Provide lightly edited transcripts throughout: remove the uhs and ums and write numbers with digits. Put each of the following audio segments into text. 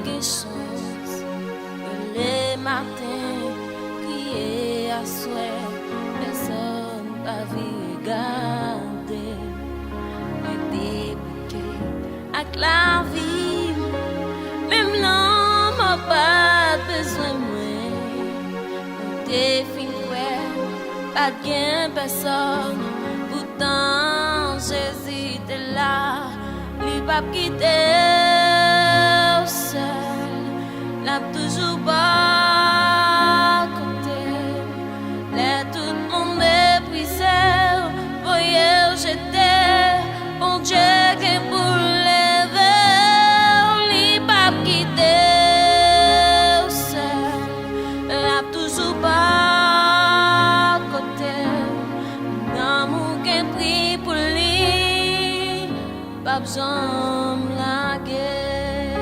gen chans. Le matin, crier à soir, personne pas vu regarder. Me débouquer avec la vie, même l'homme n'a pas besoin de moi. T'es fin pas de personne, pourtant Jésus est là, il va quitter seul, n'a toujours pas côté, là tout le monde méprisé, voyez j'étais, bon Dieu qui pour lever, il va quitter seul, n'a toujours pas. Pas besoin la guerre.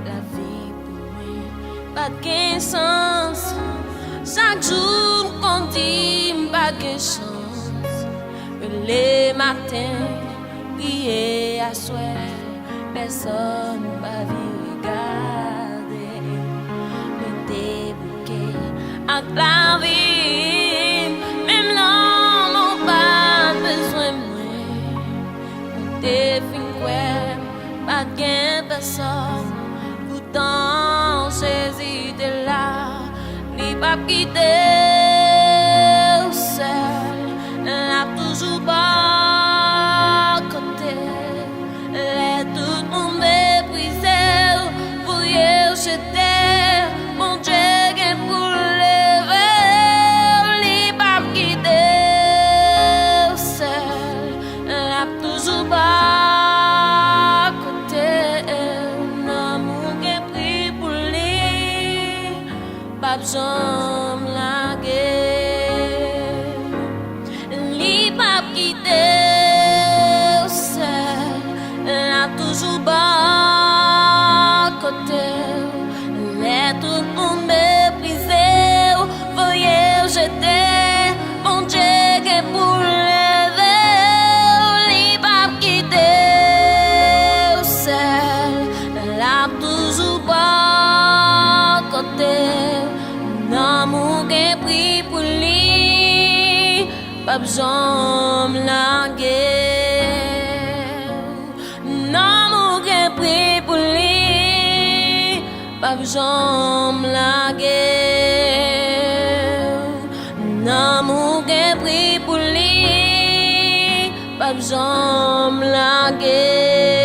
La vie pour moi pas de sens. Chaque jour qu'on dit pas de chance. Les matins, prier à soir, personne pas vu regarder. Me débouquer à la vie, même l'homme n'a pas besoin. T'es fin pas de personne, pourtant Jésus est là, il va quitter seul, n'a toujours pas côté, les tout le monde méprisé, voyez jeter, mon Dieu qui pour lever, il va quitter seul, n'a toujours pas. Pas besoin la guerre, li pas quitter seul, n'a toujours pas côté, les tout le monde méprisé, voyez j'étais, mon Dieu qui pour lever, li pas quitter seul, n'a toujours pas côté. L'amour qui prie pour lui, pas besoin la guerre. L'amour qui prie pour lui, pas besoin la guerre. L'amour qui prie pour lui, pas besoin la guerre.